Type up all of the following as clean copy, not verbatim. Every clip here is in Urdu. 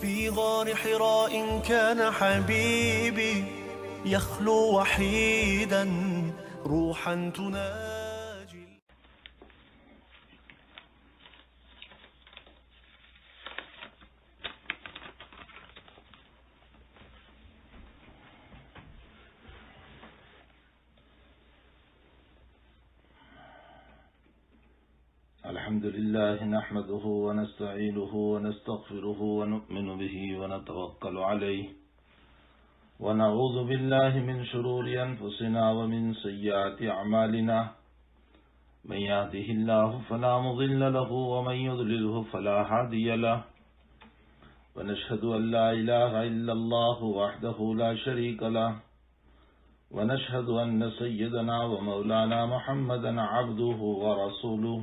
في غار حراء كان حبيبي يخلو وحيدا روحا تناجي. الحمد لله نحمده ونستعينه ونستغفره ونؤمن به ونتوكل عليه ونعوذ بالله من شرور أنفسنا ومن سيئات أعمالنا من يهده الله فلا مضل له ومن يضلله فلا هادي له ونشهد أن لا إله إلا الله وحده لا شريك له ونشهد أن سيدنا ومولانا محمدا عبده ورسوله.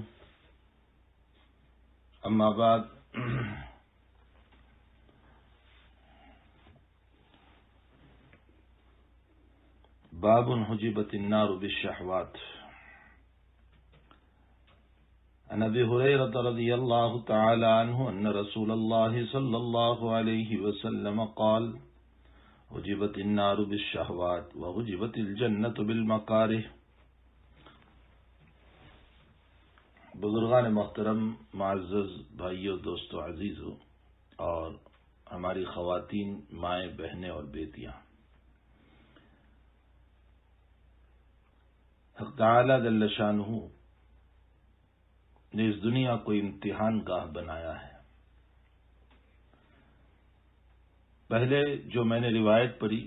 اما بعد باب حجبت النار بالشهوات. عن ابي هريرة رضي الله تعالى عنه ان رسول الله صلى الله عليه وسلم قال حجبت النار بالشهوات وحجبت الجنة بالمكاره. بزرگان محترم، معزز بھائیوں، دوستو، عزیزو اور ہماری خواتین، مائیں، بہنیں اور بیٹیاں، حق تعالی جل شانہ نے اس دنیا کو امتحان گاہ بنایا ہے. پہلے جو میں نے روایت پڑھی،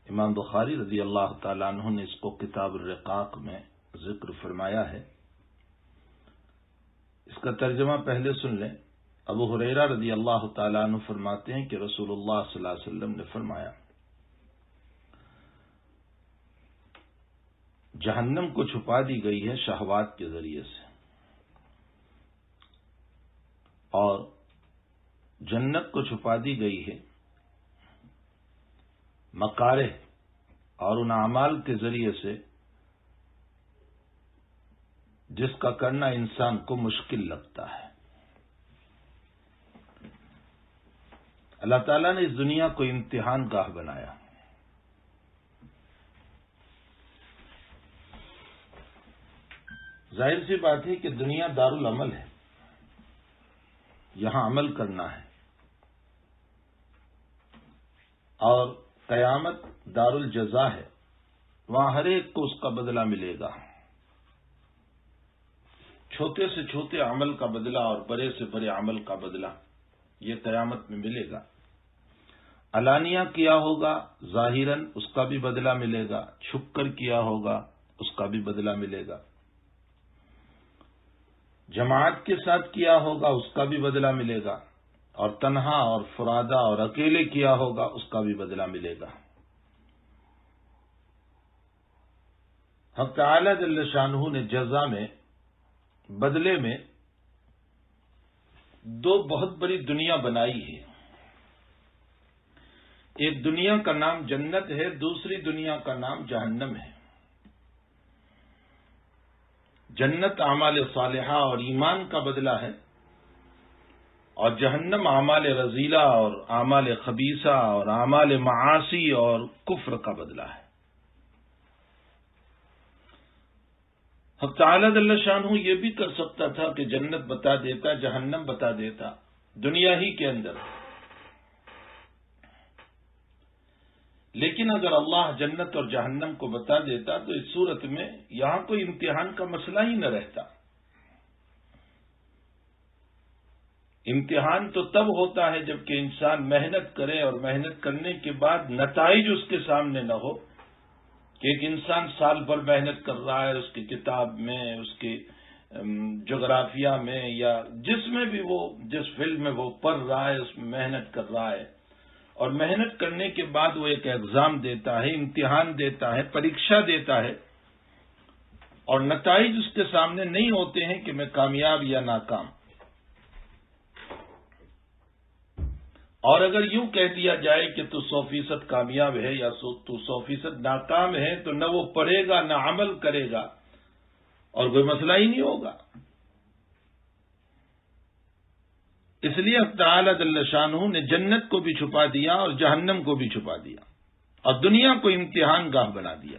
امام بخاری رضی اللہ تعالیٰ عنہ نے اس کو کتاب الرقاق میں ذکر فرمایا ہے. اس کا ترجمہ پہلے سن لیں. ابو ہریرہ رضی اللہ تعالیٰ عنہ فرماتے ہیں کہ رسول اللہ صلی اللہ علیہ وسلم نے فرمایا جہنم کو چھپا دی گئی ہے شہوات کے ذریعے سے، اور جنت کو چھپا دی گئی ہے مکارہ اور ان اعمال کے ذریعے سے جس کا کرنا انسان کو مشکل لگتا ہے. اللہ تعالیٰ نے اس دنیا کو امتحان گاہ بنایا. ظاہر سی بات ہے کہ دنیا دار العمل ہے، یہاں عمل کرنا ہے، اور قیامت دار الجزا ہے، وہاں ہر ایک کو اس کا بدلہ ملے گا. چھوٹے سے چھوٹے عمل کا بدلہ اور بڑے سے بڑے عمل کا بدلہ یہ قیامت میں ملے گا. علانیہ کیا ہوگا ظاہراً اس کا بھی بدلہ ملے گا، چھپ کر کیا ہوگا اس کا بھی بدلہ ملے گا، جماعت کے ساتھ کیا ہوگا اس کا بھی بدلہ ملے گا، اور تنہا اور فرادہ اور اکیلے کیا ہوگا اس کا بھی بدلہ ملے گا. حق تعالی جل شانہ نے جزا میں، بدلے میں، دو بہت بڑی دنیا بنائی ہے. ایک دنیا کا نام جنت ہے، دوسری دنیا کا نام جہنم ہے. جنت اعمال صالحہ اور ایمان کا بدلہ ہے، اور جہنم اعمال رذیلہ اور اعمال خبیثہ اور اعمال معاصی اور کفر کا بدلہ ہے. حق تعالی جل شانہ یہ بھی کر سکتا تھا کہ جنت بتا دیتا، جہنم بتا دیتا دنیا ہی کے اندر، لیکن اگر اللہ جنت اور جہنم کو بتا دیتا تو اس صورت میں یہاں کوئی امتحان کا مسئلہ ہی نہ رہتا. امتحان تو تب ہوتا ہے جبکہ انسان محنت کرے، اور محنت کرنے کے بعد نتائج اس کے سامنے نہ ہو. کہ ایک انسان سال بھر محنت کر رہا ہے، اس کی کتاب میں، اس کے جغرافیہ میں، یا جس میں بھی وہ، جس فیلڈ میں وہ پڑھ رہا ہے اس میں محنت کر رہا ہے، اور محنت کرنے کے بعد وہ ایک ایگزام دیتا ہے، امتحان دیتا ہے، پریکشا دیتا ہے، اور نتائج اس کے سامنے نہیں ہوتے ہیں کہ میں کامیاب یا ناکام. اور اگر یوں کہہ دیا جائے کہ تو 100% کامیاب ہے یا تو 100% ناکام ہے، تو نہ وہ پڑھے گا نہ عمل کرے گا اور کوئی مسئلہ ہی نہیں ہوگا. اس لیے اللہ تعالیٰ جل شانہ نے جنت کو بھی چھپا دیا اور جہنم کو بھی چھپا دیا اور دنیا کو امتحان گاہ بنا دیا،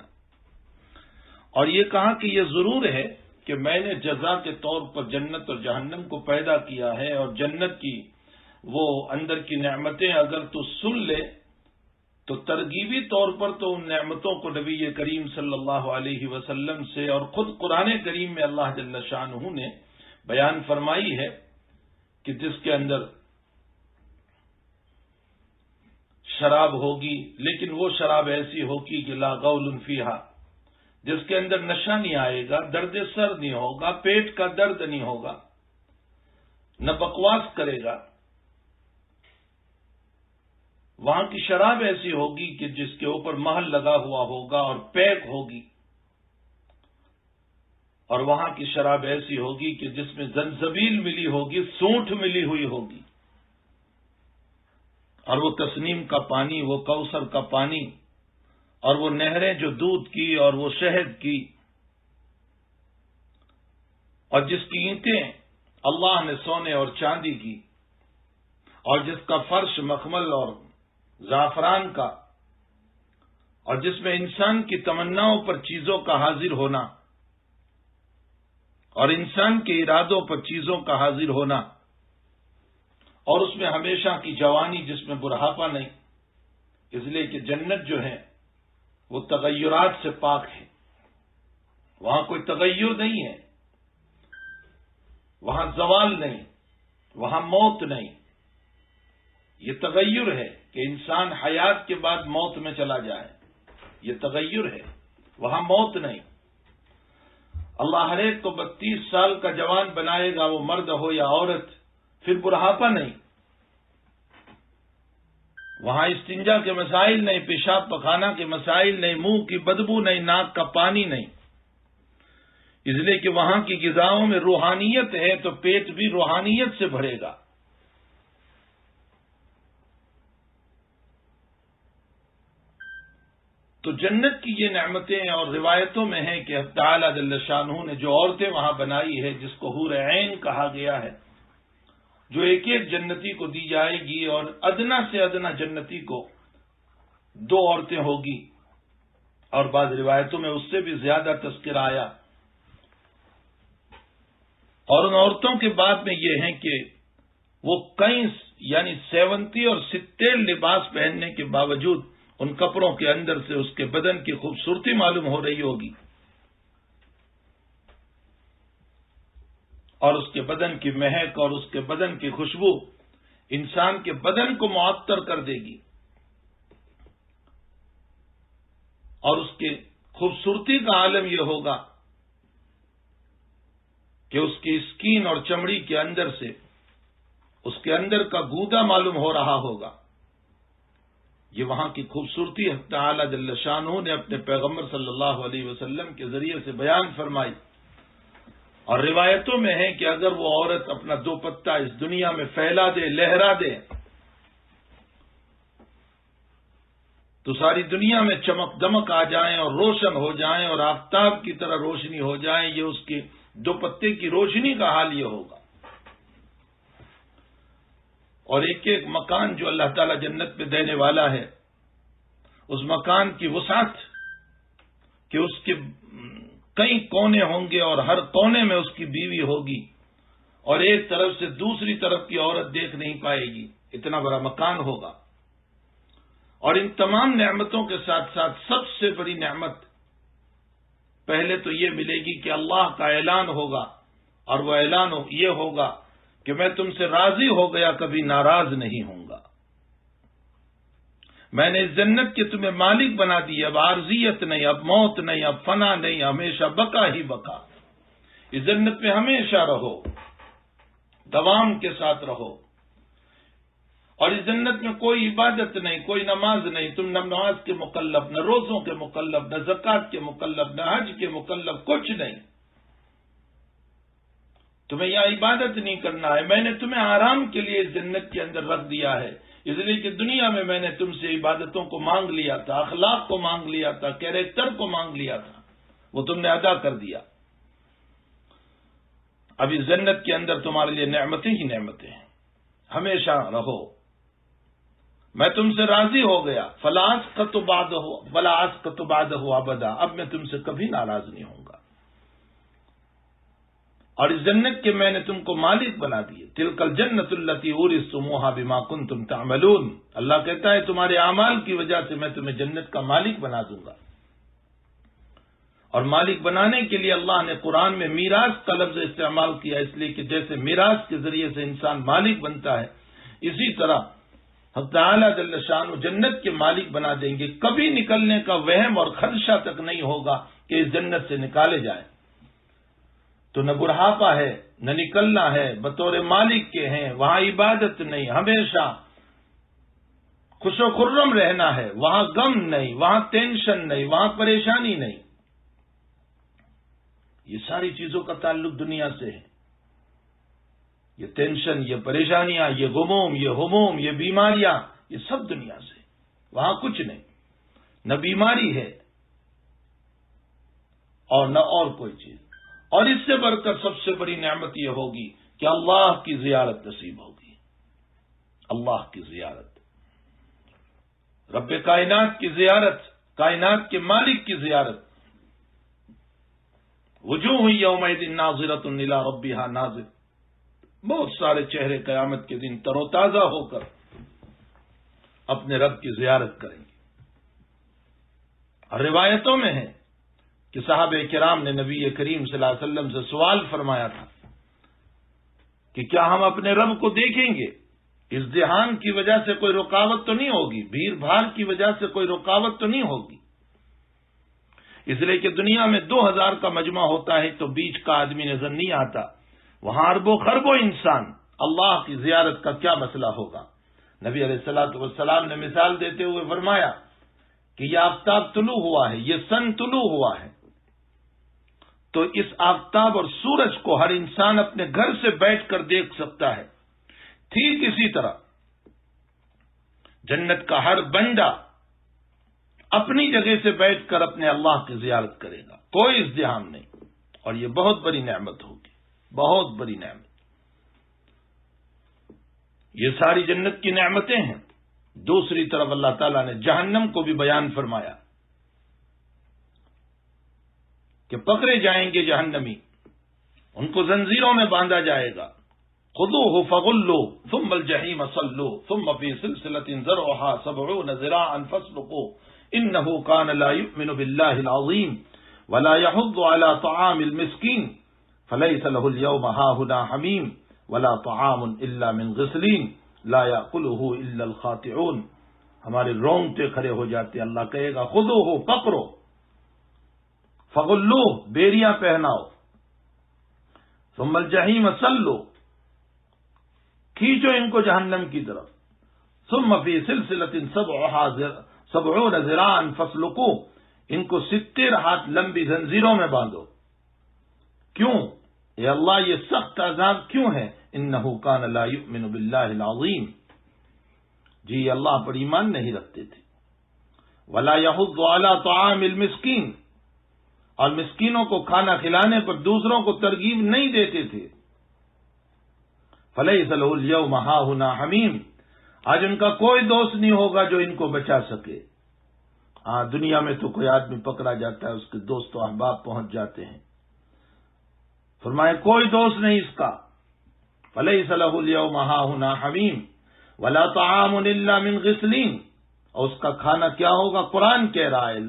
اور یہ کہا کہ یہ ضرور ہے کہ میں نے جزا کے طور پر جنت اور جہنم کو پیدا کیا ہے، اور جنت کی وہ اندر کی نعمتیں اگر تو سن لے تو ترغیبی طور پر تو ان نعمتوں کو نبی کریم صلی اللہ علیہ وسلم سے اور خود قرآن کریم میں اللہ جل شانہ نے بیان فرمائی ہے کہ جس کے اندر شراب ہوگی، لیکن وہ شراب ایسی ہوگی کہ لا غول فیہا، جس کے اندر نشہ نہیں آئے گا، درد سر نہیں ہوگا، پیٹ کا درد نہیں ہوگا، نہ بکواس کرے گا۔ وہاں کی شراب ایسی ہوگی کہ جس کے اوپر مہر لگا ہوا ہوگا اور پیک ہوگی، اور وہاں کی شراب ایسی ہوگی کہ جس میں زنجبیل ملی ہوگی، سونٹھ ملی ہوئی ہوگی، اور وہ تسنیم کا پانی، وہ کوثر کا پانی، اور وہ نہریں جو دودھ کی اور وہ شہد کی، اور جس کی اینٹیں اللہ نے سونے اور چاندی کی، اور جس کا فرش مخمل اور زعفران کا، اور جس میں انسان کی تمناؤں پر چیزوں کا حاضر ہونا اور انسان کے ارادوں پر چیزوں کا حاضر ہونا، اور اس میں ہمیشہ کی جوانی جس میں بڑھاپا نہیں، اس لیے کہ جنت جو ہے وہ تغیرات سے پاک ہے، وہاں کوئی تغیر نہیں ہے، وہاں زوال نہیں، وہاں موت نہیں۔ یہ تغیر ہے کہ انسان حیات کے بعد موت میں چلا جائے، یہ تغیر ہے، وہاں موت نہیں۔ اللہ ہر ایک کو 32 سال کا جوان بنائے گا، وہ مرد ہو یا عورت، پھر بڑھاپا نہیں، وہاں استنجا کے مسائل نہیں، پیشاب پخانہ کے مسائل نہیں، منہ کی بدبو نہیں، ناک کا پانی نہیں، اس لیے کہ وہاں کی غذاؤں میں روحانیت ہے تو پیٹ بھی روحانیت سے بھرے گا۔ تو جنت کی یہ نعمتیں، اور روایتوں میں ہیں کہ اللہ تعالیٰ جل شانہ نے جو عورتیں وہاں بنائی ہے، جس کو حور عین کہا گیا ہے، جو ایک ایک جنتی کو دی جائے گی، اور ادنا سے ادنا جنتی کو 2 عورتیں ہوگی، اور بعض روایتوں میں اس سے بھی زیادہ تذکرہ آیا۔ اور ان عورتوں کے بعد میں یہ ہیں کہ وہ کئی یعنی 70 اور 70 لباس پہننے کے باوجود ان کپڑوں کے اندر سے اس کے بدن کی خوبصورتی معلوم ہو رہی ہوگی، اور اس کے بدن کی مہک اور اس کے بدن کی خوشبو انسان کے بدن کو معطر کر دے گی، اور اس کی خوبصورتی کا عالم یہ ہوگا کہ اس کی اسکین اور چمڑی کے اندر سے اس کے اندر کا گودا معلوم ہو رہا ہوگا۔ یہ وہاں کی خوبصورتی اللہ تعالی جل شانہ نے اپنے پیغمبر صلی اللہ علیہ وسلم کے ذریعے سے بیان فرمائی، اور روایتوں میں ہے کہ اگر وہ عورت اپنا دوپٹہ اس دنیا میں پھیلا دے، لہرا دے، تو ساری دنیا میں چمک دمک آ جائیں اور روشن ہو جائیں اور آفتاب کی طرح روشنی ہو جائیں، یہ اس کے دوپٹے کی روشنی کا حال یہ ہوگا۔ اور ایک ایک مکان جو اللہ تعالیٰ جنت میں دینے والا ہے، اس مکان کی وسعت کہ اس کے کئی کونے ہوں گے، اور ہر کونے میں اس کی بیوی ہوگی، اور ایک طرف سے دوسری طرف کی عورت دیکھ نہیں پائے گی، اتنا بڑا مکان ہوگا۔ اور ان تمام نعمتوں کے ساتھ ساتھ سب سے بڑی نعمت پہلے تو یہ ملے گی کہ اللہ کا اعلان ہوگا، اور وہ اعلان یہ ہوگا کہ میں تم سے راضی ہو گیا، کبھی ناراض نہیں ہوں گا، میں نے اس جنت کے تمہیں مالک بنا دی، اب عارضیت نہیں، اب موت نہیں، اب فنا نہیں، ہمیشہ بقا ہی بقا، اس جنت میں ہمیشہ رہو، دوام کے ساتھ رہو۔ اور اس جنت میں کوئی عبادت نہیں، کوئی نماز نہیں، تم نہ نماز کے مکلف، نہ روزوں کے مکلف، نہ زکوٰۃ کے مکلف، نہ حج کے مکلف، کچھ نہیں، تمہیں یہاں عبادت نہیں کرنا ہے، میں نے تمہیں آرام کے لیے اس جنت کے اندر رکھ دیا ہے، اس لیے کہ دنیا میں میں نے تم سے عبادتوں کو مانگ لیا تھا، اخلاق کو مانگ لیا تھا، کیریکٹر کو مانگ لیا تھا، وہ تم نے ادا کر دیا۔ اب اس جنت کے اندر تمہارے لیے نعمتیں ہی نعمتیں ہیں، ہمیشہ رہو، میں تم سے راضی ہو گیا، فلا اسقط بعدہ ابدا، اب میں تم سے کبھی ناراض نہیں ہوں گا، اور اس جنت کے میں نے تم کو مالک بنا دیے، تلک الجنت التی اورثتموها بما کنتم تعملون، اللہ کہتا ہے تمہارے اعمال کی وجہ سے میں تمہیں جنت کا مالک بنا دوں گا۔ اور مالک بنانے کے لیے اللہ نے قرآن میں میراث کا لفظ استعمال کیا، اس لیے کہ جیسے میراث کے ذریعے سے انسان مالک بنتا ہے، اسی طرح حق تعالی جل شانہ جنت کے مالک بنا دیں گے، کبھی نکلنے کا وہم اور خدشہ تک نہیں ہوگا کہ اس جنت سے نکالے جائیں، تو نہ بڑھاپا ہے نہ نکلنا ہے، بطور مالک کے ہیں، وہاں عبادت نہیں، ہمیشہ خوش و خرم رہنا ہے، وہاں غم نہیں، وہاں ٹینشن نہیں، وہاں پریشانی نہیں۔ یہ ساری چیزوں کا تعلق دنیا سے ہے، یہ ٹینشن، یہ پریشانیاں، یہ غموم، یہ ہموم، یہ بیماریاں، یہ سب دنیا سے، وہاں کچھ نہیں، نہ بیماری ہے اور نہ اور کوئی چیز۔ اور اس سے بڑھ کر سب سے بڑی نعمت یہ ہوگی کہ اللہ کی زیارت نصیب ہوگی، اللہ کی زیارت، رب کائنات کی زیارت، کائنات کے مالک کی زیارت۔ وجوہ یومئذ ناظرۃ الی ربها ناظر، بہت سارے چہرے قیامت کے دن تر و تازہ ہو کر اپنے رب کی زیارت کریں گے۔ اور روایتوں میں ہے کہ صحابہ کرام نے نبی کریم صلی اللہ علیہ وسلم سے سوال فرمایا تھا کہ کیا ہم اپنے رب کو دیکھیں گے؟ ازدحام کی وجہ سے کوئی رکاوٹ تو نہیں ہوگی، بھیڑ بھاڑ کی وجہ سے کوئی رکاوٹ تو نہیں ہوگی، اس لیے کہ دنیا میں 2000 کا مجمع ہوتا ہے تو بیچ کا آدمی نظر نہیں آتا، وہاں اربوں خربوں انسان، اللہ کی زیارت کا کیا مسئلہ ہوگا؟ نبی علیہ الصلوۃ والسلام نے مثال دیتے ہوئے فرمایا کہ یہ آفتاب طلوع ہوا ہے، یہ سن طلوع ہوا ہے، تو اس آفتاب اور سورج کو ہر انسان اپنے گھر سے بیٹھ کر دیکھ سکتا ہے، ٹھیک اسی طرح جنت کا ہر بندہ اپنی جگہ سے بیٹھ کر اپنے اللہ کی زیارت کرے گا، کوئی ازدحام نہیں، اور یہ بہت بڑی نعمت ہوگی، بہت بڑی نعمت۔ یہ ساری جنت کی نعمتیں ہیں۔ دوسری طرف اللہ تعالیٰ نے جہنم کو بھی بیان فرمایا کہ پکڑے جائیں گے جہنمی، ان کو زنجیروں میں باندھا جائے گا، خذوہ فغلوا ثم الجحیم صلوا ثم فی سلسلۃ ذرعها 70 ذراعا فاسلکوہ انہ کان لا یؤمن باللہ العظیم ولا یحض علی طعام المسکین فلیس له اليوم ہاہنا حمیم ولا طعام الا من غسلین لا یاکلہ الا الخاطئون۔ ہمارے رونگٹے کھڑے ہو جاتے، اللہ کہے گا خذوہ، پکڑو، فغلوہ، بیریاں پہناؤ، ثم الجحیم صلوا، کھینچو ان کو جہنم کی طرف، ثم فی سلسلۃ 70 ذراعا فاسلکوہ، ان کو 70 ہاتھ لمبی زنجیروں میں باندھو۔ کیوں اے اللہ یہ سخت عذاب کیوں ہے؟ انہ کان لا یؤمن باللہ العظیم، جی یہ اللہ پر ایمان نہیں رکھتے تھے، ولا یحض علی طعام المسکین، اور مسکینوں کو کھانا کھلانے پر دوسروں کو ترغیب نہیں دیتے تھے، فلیس لہ اليوم ہاہنا حمیم، آج ان کا کوئی دوست نہیں ہوگا جو ان کو بچا سکے۔ ہاں دنیا میں تو کوئی آدمی پکڑا جاتا ہے، اس کے دوست و احباب پہنچ جاتے ہیں، فرمائے کوئی دوست نہیں اس کا، فلیس لہ اليوم ہاہنا حمیم ولا طعام الا من غسلین، اور اس کا کھانا کیا ہوگا؟ قرآن کہہ رہا ہے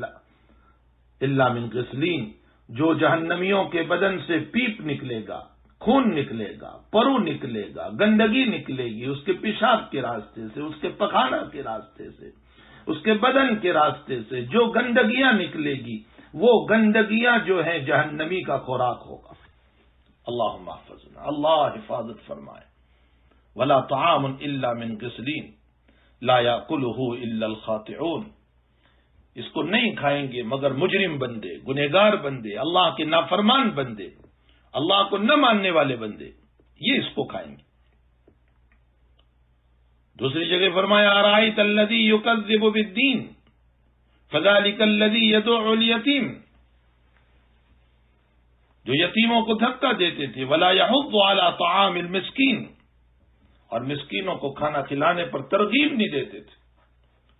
الا من غسلین، جو جہنمیوں کے بدن سے پیپ نکلے گا، خون نکلے گا، پرو نکلے گا، گندگی نکلے گی اس کے پیشاب کے راستے سے، اس کے پخانہ کے راستے سے، اس کے بدن کے راستے سے جو گندگیاں نکلے گی، وہ گندگیاں جو ہیں جہنمی کا خوراک ہوگا۔ اللہم احفظنا، اللہ حفاظت فرمائے۔ ولا طعام الا من غسلین لا یاکلہ الا الخاطئون، اس کو نہیں کھائیں گے مگر مجرم بندے، گنہگار بندے، اللہ کے نافرمان بندے، اللہ کو نہ ماننے والے بندے، یہ اس کو کھائیں گے۔ دوسری جگہ فرمایا ارأیت الذی یکذب بالدین فذلک الذی یدع الیتیم، جو یتیموں کو دھکا دیتے تھے، ولا یحض علی طعام المسکین، اور مسکینوں کو کھانا کھلانے پر ترغیب نہیں دیتے تھے،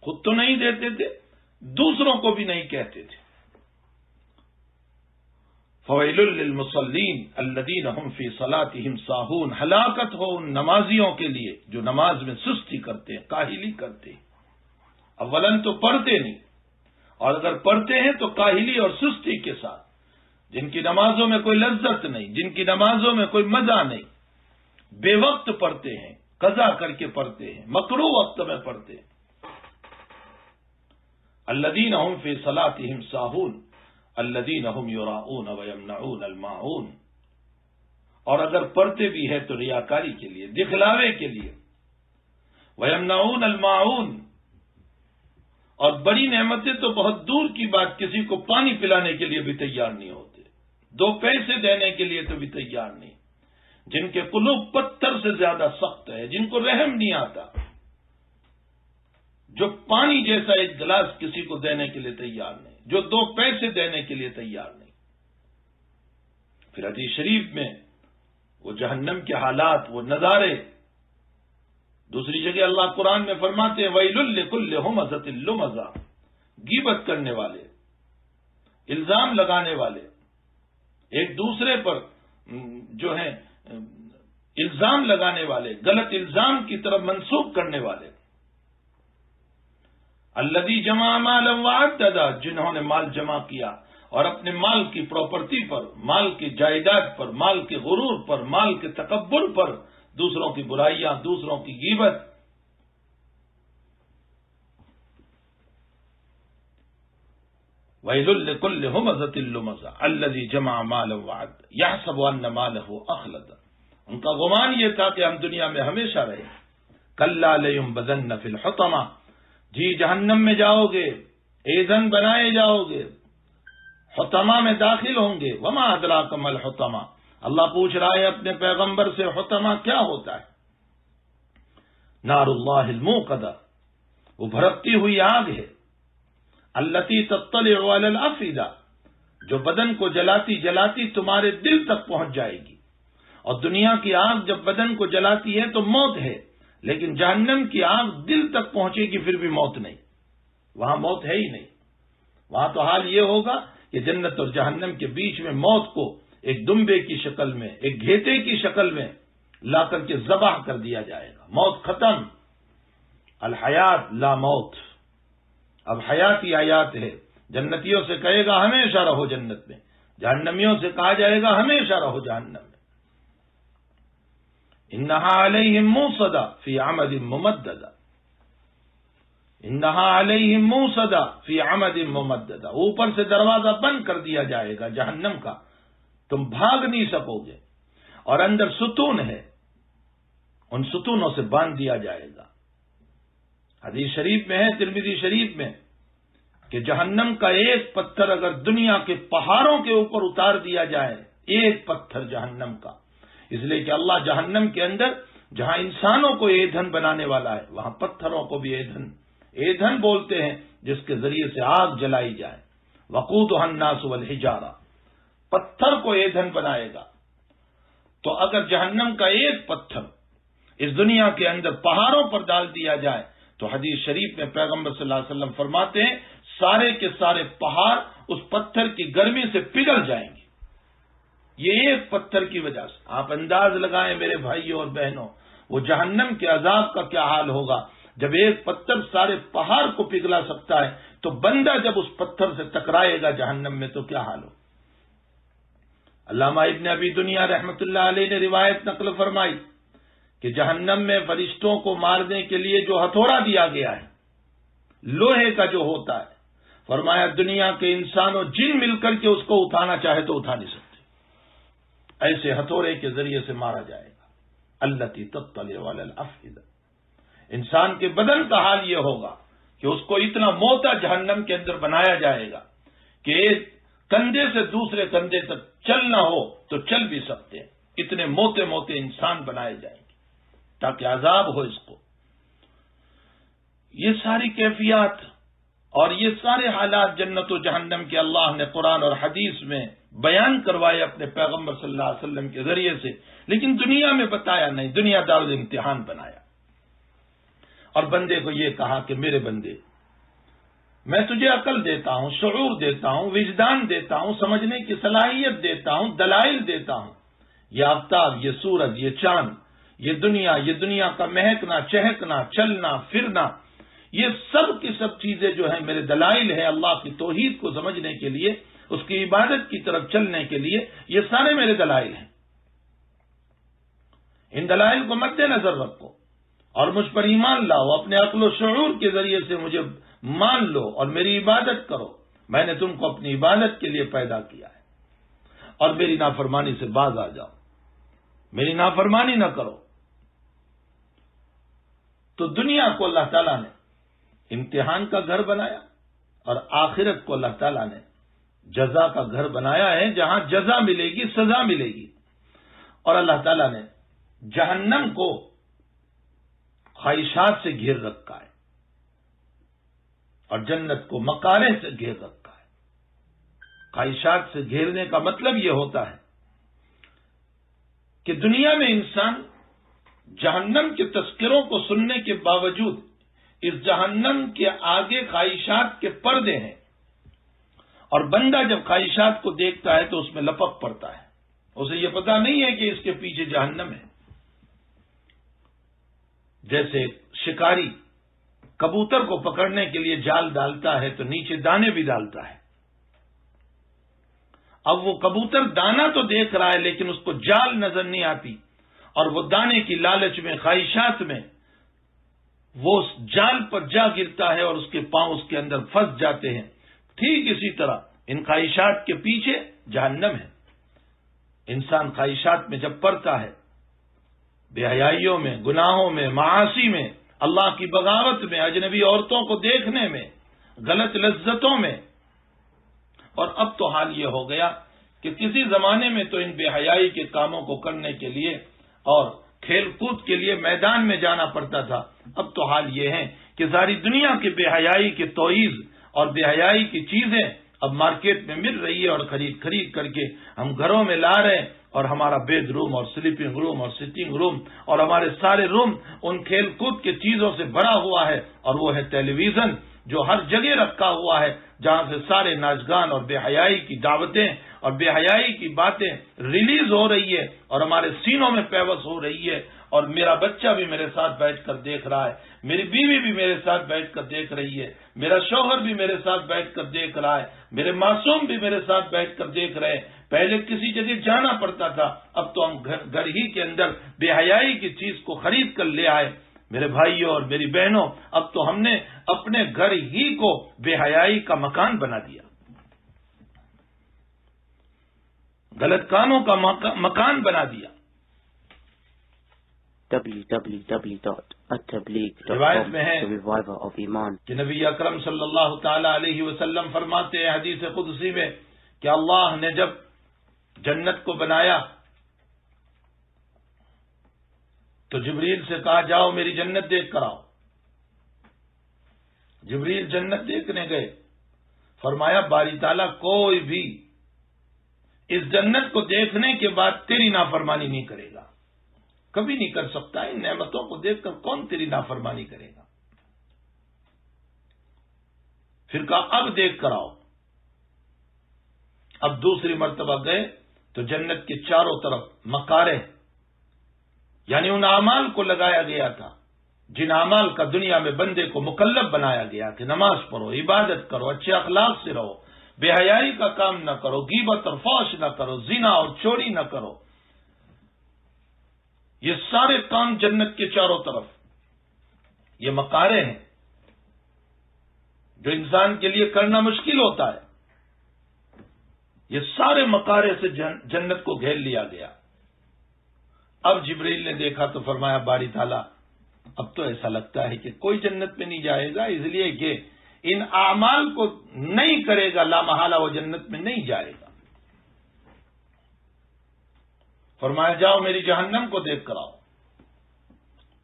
خود تو نہیں دیتے تھے، دوسروں کو بھی نہیں کہتے تھے۔ فویل للمصلین الذین هم فی صلاتهم ساہون، ہلاکت ہو ان نمازیوں کے لیے جو نماز میں سستی کرتے ہیں، کاہلی کرتے ہیں۔ اولن تو پڑھتے نہیں، اور اگر پڑھتے ہیں تو کاہلی اور سستی کے ساتھ، جن کی نمازوں میں کوئی لذت نہیں، جن کی نمازوں میں کوئی مزہ نہیں، بے وقت پڑھتے ہیں، قضا کر کے پڑھتے ہیں، مکروہ وقت میں پڑھتے ہیں۔ الذین هم فی صلاتهم ساہون الذین هم یراؤون ویمنعون الماعون، اور اگر پڑھتے بھی ہے تو ریاکاری کے لیے، دکھلاوے کے لیے۔ ویمنعون الماعون، اور بڑی نعمتیں تو بہت دور کی بات، کسی کو پانی پلانے کے لیے بھی تیار نہیں ہوتے، 2 پیسے دینے کے لیے تو بھی تیار نہیں، جن کے قلوب پتھر سے زیادہ سخت ہے، جن کو رحم نہیں آتا، جو پانی جیسا ایک گلاس کسی کو دینے کے لیے تیار نہیں، جو 2 پیسے دینے کے لیے تیار نہیں۔ پھر حدیث شریف میں وہ جہنم کے حالات، وہ نظارے، دوسری جگہ اللہ قرآن میں فرماتے ہیں ویل لکل ہمزۃ لمزہ، غیبت کرنے والے، الزام لگانے والے، ایک دوسرے پر جو ہے الزام لگانے والے، غلط الزام کی طرف منسوخ کرنے والے۔ الذی جمع مالا وعددا، جنہوں نے مال جمع کیا اور اپنے مال کی پراپرٹی پر، مال کی جائیداد پر، مال کے غرور پر، مال کے تکبر پر، دوسروں کی برائیاں، دوسروں کی غیبت۔ ویل لکل ہمزۃ لمزہ الذی جمع مالا وعددا یحسب ان مالہ اخلد، ان کا گمان یہ تھا کہ ہم دنیا میں ہمیشہ رہیں۔ کلا لینبذن فی الحطمہ، جی جہنم میں جاؤ گے، ایندھن بنائے جاؤ گے، حطمہ میں داخل ہوں گے۔ وما ادراک ما الحطمہ، اللہ پوچھ رہا ہے اپنے پیغمبر سے حطمہ کیا ہوتا ہے؟ نار اللہ الموقدہ، وہ بھڑکتی ہوئی آگ ہے، التی تطلع علی الافئدہ، جو بدن کو جلاتی جلاتی تمہارے دل تک پہنچ جائے گی۔ اور دنیا کی آگ جب بدن کو جلاتی ہے تو موت ہے، لیکن جہنم کی آگ دل تک پہنچے گی پھر بھی موت نہیں، وہاں موت ہے ہی نہیں۔ وہاں تو حال یہ ہوگا کہ جنت اور جہنم کے بیچ میں موت کو ایک دمبے کی شکل میں، ایک گھیٹے کی شکل میں لا کر کے ذبح کر دیا جائے گا۔ موت ختم، الحیات لا موت، اب حیات ہی حیات ہے۔ جنتیوں سے کہے گا ہمیشہ رہو جنت میں، جہنمیوں سے کہا جائے گا ہمیشہ رہو جہنم میں۔ انہا علیہم موصدہ فی عمد ممددہ، انہا علیہم موصدہ فی عمد ممددہ، اوپر سے دروازہ بند کر دیا جائے گا جہنم کا، تم بھاگ نہیں سکو گے، اور اندر ستون ہے، ان ستونوں سے باندھ دیا جائے گا۔ حدیث شریف میں ہے، ترمذی شریف میں، کہ جہنم کا ایک پتھر اگر دنیا کے پہاڑوں کے اوپر اتار دیا جائے، ایک پتھر جہنم کا، اس لیے کہ اللہ جہنم کے اندر جہاں انسانوں کو ایندھن بنانے والا ہے، وہاں پتھروں کو بھی ایندھن بولتے ہیں، جس کے ذریعے سے آگ جلائی جائے۔ وقودها الناس والحجارہ، پتھر کو ایندھن بنائے گا۔ تو اگر جہنم کا ایک پتھر اس دنیا کے اندر پہاڑوں پر ڈال دیا جائے تو حدیث شریف میں پیغمبر صلی اللہ علیہ وسلم فرماتے ہیں سارے کے سارے پہاڑ اس پتھر کی گرمی سے پگھل جائیں گے، یہ ایک پتھر کی وجہ سے۔ آپ انداز لگائیں میرے بھائیوں اور بہنوں، وہ جہنم کے عذاب کا کیا حال ہوگا جب ایک پتھر سارے پہاڑ کو پگھلا سکتا ہے، تو بندہ جب اس پتھر سے ٹکرائے گا جہنم میں تو کیا حال ہو۔ علامہ ابن ابی دنیا رحمۃ اللہ علیہ نے روایت نقل فرمائی کہ جہنم میں فرشتوں کو مارنے کے لیے جو ہتھوڑا دیا گیا ہے، لوہے کا جو ہوتا ہے، فرمایا دنیا کے انسان اور جن مل کر کے اس کو اٹھانا چاہے تو اٹھا نہیں سکتے، ایسے ہتھوڑے کے ذریعے سے مارا جائے گا۔ التی تطلع علی الافئدہ، انسان کے بدن کا حال یہ ہوگا کہ اس کو اتنا موٹا جہنم کے اندر بنایا جائے گا کہ ایک کندھے سے دوسرے کندھے تک چلنا ہو تو چل بھی سکتے ہیں، اتنے موٹے موٹے انسان بنائے جائیں گے تاکہ عذاب ہو اس کو۔ یہ ساری کیفیات اور یہ سارے حالات جنت و جہنم کے اللہ نے قرآن اور حدیث میں بیان کروائے اپنے پیغمبر صلی اللہ علیہ وسلم کے ذریعے سے، لیکن دنیا میں بتایا نہیں، دنیا دارالامتحان بنایا اور بندے کو یہ کہا کہ میرے بندے، میں تجھے عقل دیتا ہوں، شعور دیتا ہوں، وجدان دیتا ہوں، سمجھنے کی صلاحیت دیتا ہوں، دلائل دیتا ہوں، یہ آفتاب، یہ سورج، یہ چاند، یہ دنیا کا مہکنا، چہکنا، چلنا، پھرنا، یہ سب کی سب چیزیں جو ہیں میرے دلائل ہیں اللہ کی توحید کو سمجھنے کے لیے، اس کی عبادت کی طرف چلنے کے لیے، یہ سارے میرے دلائل ہیں۔ ان دلائل کو مد نظر رکھو اور مجھ پر ایمان لاؤ، اپنے عقل و شعور کے ذریعے سے مجھے مان لو اور میری عبادت کرو۔ میں نے تم کو اپنی عبادت کے لیے پیدا کیا ہے، اور میری نافرمانی سے باز آ جاؤ، میری نافرمانی نہ کرو۔ تو دنیا کو اللہ تعالیٰ نے امتحان کا گھر بنایا اور آخرت کو اللہ تعالیٰ نے جزا کا گھر بنایا ہے، جہاں جزا ملے گی، سزا ملے گی۔ اور اللہ تعالیٰ نے جہنم کو خواہشات سے گھیر رکھا ہے اور جنت کو مکارہ سے گھیر رکھا ہے۔ خواہشات سے گھیرنے کا مطلب یہ ہوتا ہے کہ دنیا میں انسان جہنم کے تذکروں کو سننے کے باوجود اس جہنم کے آگے خواہشات کے پردے ہیں، اور بندہ جب خواہشات کو دیکھتا ہے تو اس میں لپک پڑتا ہے، اسے یہ پتا نہیں ہے کہ اس کے پیچھے جہنم ہے۔ جیسے شکاری کبوتر کو پکڑنے کے لیے جال ڈالتا ہے تو نیچے دانے بھی ڈالتا ہے۔ اب وہ کبوتر دانا تو دیکھ رہا ہے لیکن اس کو جال نظر نہیں آتی، اور وہ دانے کی لالچ میں، خواہشات میں وہ اس جال پر جا گرتا ہے اور اس کے پاؤں اس کے اندر پھنس جاتے ہیں۔ ٹھیک اسی طرح ان خواہشات کے پیچھے جہنم ہے۔ انسان خواہشات میں جب پڑتا ہے، بے حیائیوں میں، گناہوں میں، معاصی میں، اللہ کی بغاوت میں، اجنبی عورتوں کو دیکھنے میں، غلط لذتوں میں، اور اب تو حال یہ ہو گیا کہ کسی زمانے میں تو ان بے حیائی کے کاموں کو کرنے کے لیے اور کھیل کود کے لیے میدان میں جانا پڑتا تھا، اب تو حال یہ ہے کہ ساری دنیا کے بے حیائی کے توئیز اور بے حیائی کی چیزیں اب مارکیٹ میں مل رہی ہے، اور خرید کر کے ہم گھروں میں لا رہے ہیں، اور ہمارا بیڈ روم اور سلیپنگ روم اور سٹنگ روم اور ہمارے سارے روم ان کھیل کود کے چیزوں سے بھرا ہوا ہے، اور وہ ہے ٹیلی ویژن جو ہر جگہ رکھا ہوا ہے، جہاں سے سارے ناچ گان اور بے حیائی کی دعوتیں اور بے حیائی کی باتیں ریلیز ہو رہی ہے اور ہمارے سینوں میں پیوست ہو رہی ہے۔ اور میرا بچہ بھی میرے ساتھ بیٹھ کر دیکھ رہا ہے، میری بیوی بھی میرے ساتھ بیٹھ کر دیکھ رہی ہے، میرا شوہر بھی میرے ساتھ بیٹھ کر دیکھ رہا ہے، میرے معصوم بھی میرے ساتھ بیٹھ کر دیکھ رہے ہیں۔ پہلے کسی جگہ جانا پڑتا تھا، اب تو ہم گھر ہی کے اندر بے حیائی کی چیز کو خرید کر لے آئے۔ میرے بھائیوں اور میری بہنوں، اب تو ہم نے اپنے گھر ہی کو بے حیائی کا مکان بنا دیا، غلط کاموں کا مکان بنا دیا۔ روایت میں ہے کہ نبی اکرم صلی اللہ تعالی علیہ وسلم فرماتے ہیں حدیث قدسی میں کہ اللہ نے جب جنت کو بنایا تو جبریل سے کہا جاؤ میری جنت دیکھ کر آؤ۔ جبریل جنت دیکھنے گئے، فرمایا باری تعالیٰ کوئی بھی اس جنت کو دیکھنے کے بعد تیری نافرمانی نہیں کرے گا، کبھی نہیں کر سکتا۔ ان نعمتوں کو دیکھ کر کون تیری نافرمانی کرے گا؟ پھر کہا اب دیکھ کر آؤ۔ اب دوسری مرتبہ گئے تو جنت کے چاروں طرف مکارے، یعنی ان اعمال کو لگایا گیا تھا جن اعمال کا دنیا میں بندے کو مکلف بنایا گیا کہ نماز پڑھو، عبادت کرو، اچھے اخلاق سے رہو، بے حیائی کا کام نہ کرو، غیبت اور فحش نہ کرو، زنا اور چوری نہ کرو۔ یہ سارے کام جنت کے چاروں طرف یہ مکارے ہیں جو انسان کے لیے کرنا مشکل ہوتا ہے۔ یہ سارے مکارے سے جنت کو گھیر لیا گیا۔ اب جبریل نے دیکھا تو فرمایا باری تعالیٰ اب تو ایسا لگتا ہے کہ کوئی جنت میں نہیں جائے گا، اس لیے کہ ان اعمال کو نہیں کرے گا لا محالہ وہ جنت میں نہیں جائے گا۔ فرمایا جاؤ میری جہنم کو دیکھ کر آؤ۔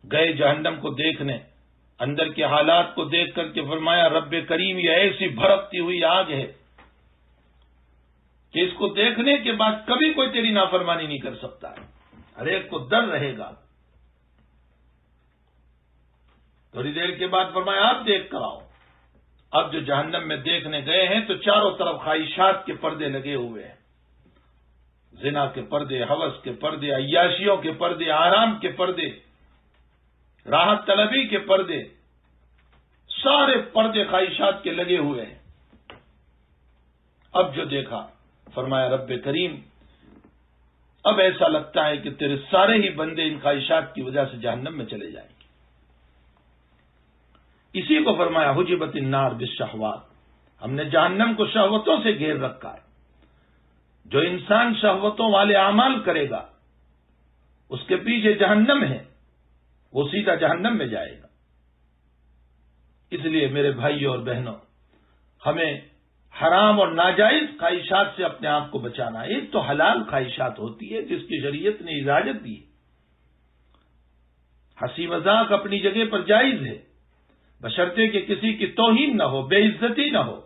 گئے جہنم کو دیکھنے، اندر کے حالات کو دیکھ کر کے فرمایا رب کریم یہ ایسی بھڑکتی ہوئی آگ ہے کہ اس کو دیکھنے کے بعد کبھی کوئی تیری نافرمانی نہیں کر سکتا ہے، ہر ایک کو ڈر رہے گا۔ تھوڑی دیر کے بعد فرمایا آپ دیکھ کر آؤ۔ اب جو جہنم میں دیکھنے گئے ہیں تو چاروں طرف خواہشات کے پردے لگے ہوئے ہیں، زنا کے پردے، ہوس کے پردے، عیاشیوں کے پردے، آرام کے پردے، راحت طلبی کے پردے، سارے پردے خواہشات کے لگے ہوئے ہیں۔ اب جو دیکھا فرمایا رب کریم اب ایسا لگتا ہے کہ تیرے سارے ہی بندے ان خواہشات کی وجہ سے جہنم میں چلے جائیں گے۔ اسی کو فرمایا حجبت النار بالشہوات، ہم نے جہنم کو شہوتوں سے گھیر رکھا ہے۔ جو انسان شہوتوں والے اعمال کرے گا اس کے پیچھے جہنم ہے، وہ سیدھا جہنم میں جائے گا۔ اس لیے میرے بھائیوں اور بہنوں، ہمیں حرام اور ناجائز خواہشات سے اپنے آپ کو بچانا ہے۔ ایک تو حلال خواہشات ہوتی ہے جس کی شریعت نے اجازت دی، ہنسی مذاق اپنی جگہ پر جائز ہے، بشرطے کہ کسی کی توہین نہ ہو، بے عزتی نہ ہو،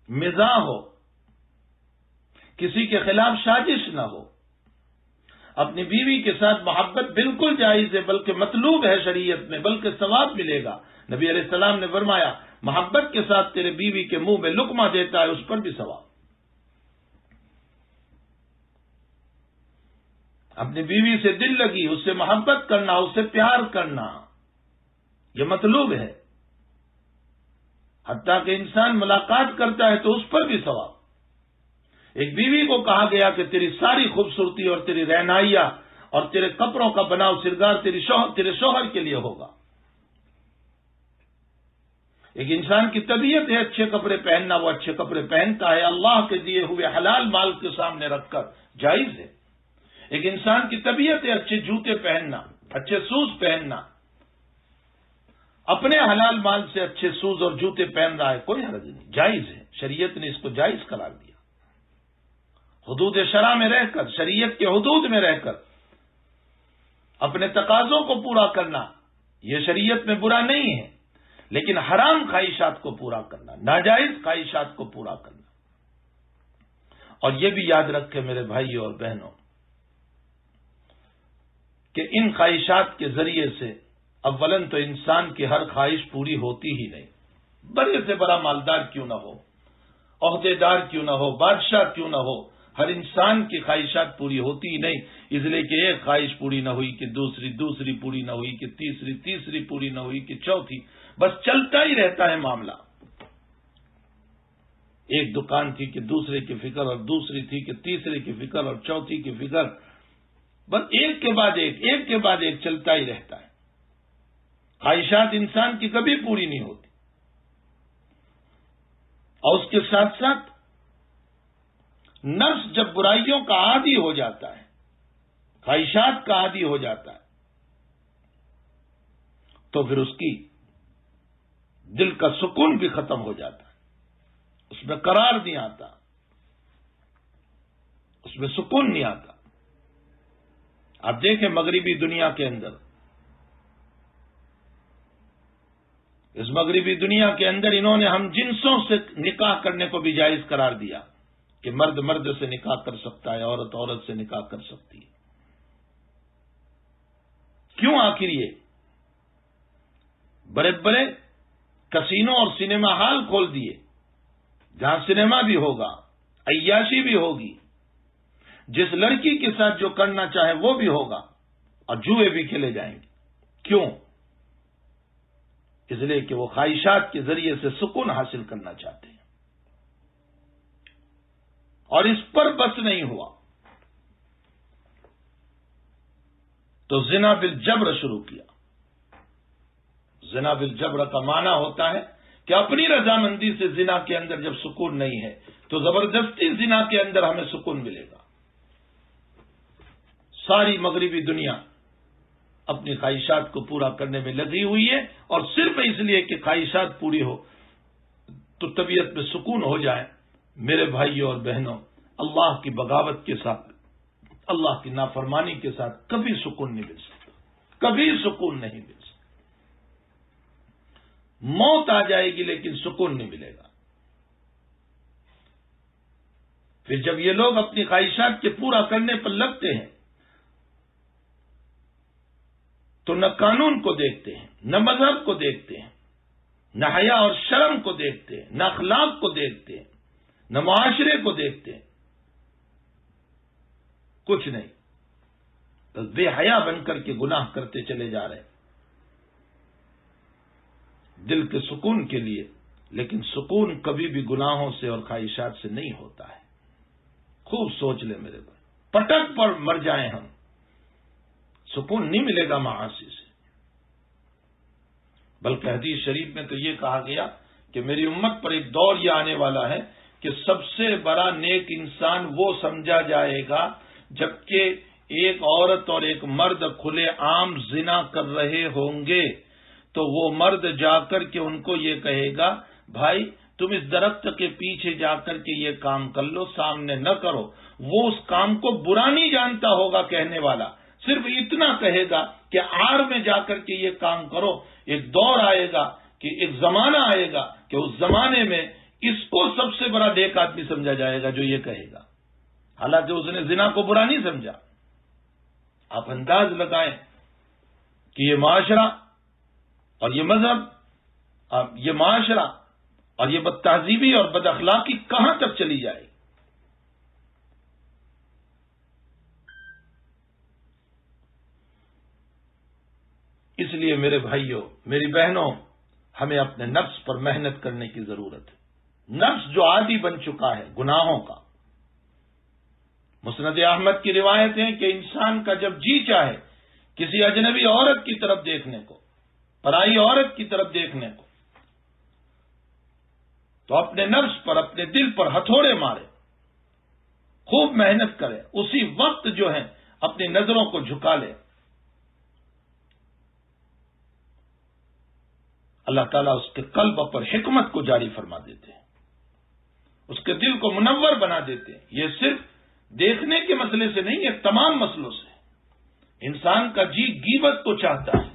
مزاح ہو، کسی کے خلاف سازش نہ ہو۔ اپنی بیوی کے ساتھ محبت بالکل جائز ہے، بلکہ مطلوب ہے شریعت میں، بلکہ ثواب ملے گا۔ نبی علیہ السلام نے فرمایا محبت کے ساتھ تیرے بیوی کے منہ میں لقمہ دیتا ہے اس پر بھی ثواب۔ اپنی بیوی سے دل لگی، اس سے محبت کرنا، اس سے پیار کرنا، یہ مطلوب ہے۔ حتیٰ کہ انسان ملاقات کرتا ہے تو اس پر بھی ثواب۔ ایک بیوی کو کہا گیا کہ تیری ساری خوبصورتی اور تیری رہنائیاں اور تیرے کپڑوں کا بناؤ سرگار تیرے شوہر کے لیے ہوگا۔ ایک انسان کی طبیعت ہے اچھے کپڑے پہننا، وہ اچھے کپڑے پہنتا ہے، اللہ کے دیے ہوئے حلال مال کے سامنے رکھ کر، جائز ہے۔ ایک انسان کی طبیعت ہے اچھے جوتے پہننا، اچھے شوز پہننا، اپنے حلال مال سے اچھے شوز اور جوتے پہن رہا ہے، کوئی حرج نہیں، جائز ہے۔ شریعت نے اس کو جائز قرار دیا۔ حدود شرع میں رہ کر، شریعت کے حدود میں رہ کر اپنے تقاضوں کو پورا کرنا یہ شریعت میں برا نہیں ہے، لیکن حرام خواہشات کو پورا کرنا، ناجائز خواہشات کو پورا کرنا۔ اور یہ بھی یاد رکھے میرے بھائیوں اور بہنوں کہ ان خواہشات کے ذریعے سے اولاً تو انسان کی ہر خواہش پوری ہوتی ہی نہیں، بڑے سے بڑا مالدار کیوں نہ ہو، عہدے دار کیوں نہ ہو، بادشاہ کیوں نہ ہو، ہر انسان کی خواہشات پوری ہوتی ہی نہیں، اس لیے کہ ایک خواہش پوری نہ ہوئی کہ دوسری پوری نہ ہوئی کہ تیسری پوری نہ ہوئی کہ چوتھی، بس چلتا ہی رہتا ہے معاملہ۔ ایک دکان تھی کہ دوسرے کی فکر، اور دوسری تھی کہ تیسرے کی فکر، اور چوتھی کی فکر، بس ایک کے بعد ایک چلتا ہی رہتا ہے۔ خواہشات انسان کی کبھی پوری نہیں ہوتی، اور اس کے ساتھ ساتھ نفس جب برائیوں کا عادی ہو جاتا ہے، خواہشات کا عادی ہو جاتا ہے، تو پھر اس کی دل کا سکون بھی ختم ہو جاتا ہے، اس میں قرار نہیں آتا، اس میں سکون نہیں آتا۔ آپ دیکھیں مغربی دنیا کے اندر، اس مغربی دنیا کے اندر انہوں نے ہم جنسوں سے نکاح کرنے کو بھی جائز قرار دیا کہ مرد مرد سے نکاح کر سکتا ہے، عورت عورت سے نکاح کر سکتی ہے۔ کیوں؟ آخر یہ بڑے بڑے کسینوں اور سنیما ہال کھول دیے جہاں سنیما بھی ہوگا، عیاشی بھی ہوگی، جس لڑکی کے ساتھ جو کرنا چاہے وہ بھی ہوگا، اور جوئے بھی کھیلے جائیں گے۔ کیوں؟ اس لیے کہ وہ خواہشات کے ذریعے سے سکون حاصل کرنا چاہتے ہیں۔ اور اس پر بس نہیں ہوا تو زنا بالجبر شروع کیا۔ زنا بالجبر کا معنی ہوتا ہے کہ اپنی رضامندی سے زنا کے اندر جب سکون نہیں ہے تو زبردستی زنا کے اندر ہمیں سکون ملے گا۔ ساری مغربی دنیا اپنی خواہشات کو پورا کرنے میں لگی ہوئی ہے، اور صرف اس لیے کہ خواہشات پوری ہو تو طبیعت میں سکون ہو جائے۔ میرے بھائیوں اور بہنوں، اللہ کی بغاوت کے ساتھ، اللہ کی نافرمانی کے ساتھ کبھی سکون نہیں مل سکتا، کبھی سکون نہیں مل سکتا۔ موت آ جائے گی لیکن سکون نہیں ملے گا۔ پھر جب یہ لوگ اپنی خواہشات کے پورا کرنے پر لگتے ہیں تو نہ قانون کو دیکھتے ہیں، نہ مذہب کو دیکھتے ہیں، نہ حیا اور شرم کو دیکھتے ہیں، نہ اخلاق کو دیکھتے ہیں، نہ معاشرے کو دیکھتے ہیں، کچھ نہیں، بس بے حیا بن کر کے گناہ کرتے چلے جا رہے ہیں دل کے سکون کے لیے۔ لیکن سکون کبھی بھی گناہوں سے اور خواہشات سے نہیں ہوتا ہے۔ خوب سوچ لیں میرے بھائی، پٹک پر مر جائیں ہم، سکون نہیں ملے گا معاصی سے۔ بلکہ حدیث شریف میں تو یہ کہا گیا کہ میری امت پر ایک دور یہ آنے والا ہے کہ سب سے بڑا نیک انسان وہ سمجھا جائے گا جبکہ ایک عورت اور ایک مرد کھلے عام زنا کر رہے ہوں گے تو وہ مرد جا کر کے ان کو یہ کہے گا بھائی تم اس درخت کے پیچھے جا کر کے یہ کام کر لو، سامنے نہ کرو۔ وہ اس کام کو برا نہیں جانتا ہوگا کہنے والا، صرف اتنا کہے گا کہ آڑ میں جا کر کے یہ کام کرو۔ ایک دور آئے گا کہ ایک زمانہ آئے گا کہ اس زمانے میں اس کو سب سے بڑا نیک آدمی سمجھا جائے گا جو یہ کہے گا، حالانکہ اس نے زنا کو برا نہیں سمجھا۔ آپ انداز لگائیں کہ یہ معاشرہ اور یہ مذہب، یہ معاشرہ اور یہ بد تہذیبی اور بد اخلاقی کہاں تک چلی جائے گی۔ اس لیے میرے بھائیوں، میری بہنوں، ہمیں اپنے نفس پر محنت کرنے کی ضرورت ہے۔ نفس جو عادی بن چکا ہے گناہوں کا۔ مسند احمد کی روایت ہے کہ انسان کا جب جی چاہے کسی اجنبی عورت کی طرف دیکھنے کو، پرائی عورت کی طرف دیکھنے کو، تو اپنے نفس پر، اپنے دل پر ہتھوڑے مارے، خوب محنت کرے، اسی وقت جو ہے اپنی نظروں کو جھکا لے۔ اللہ تعالیٰ اس کے قلب پر حکمت کو جاری فرما دیتے ہیں، اس کے دل کو منور بنا دیتے ہیں۔ یہ صرف دیکھنے کے مسئلے سے نہیں، یہ تمام مسئلوں سے۔ انسان کا جی غیبت کو چاہتا ہے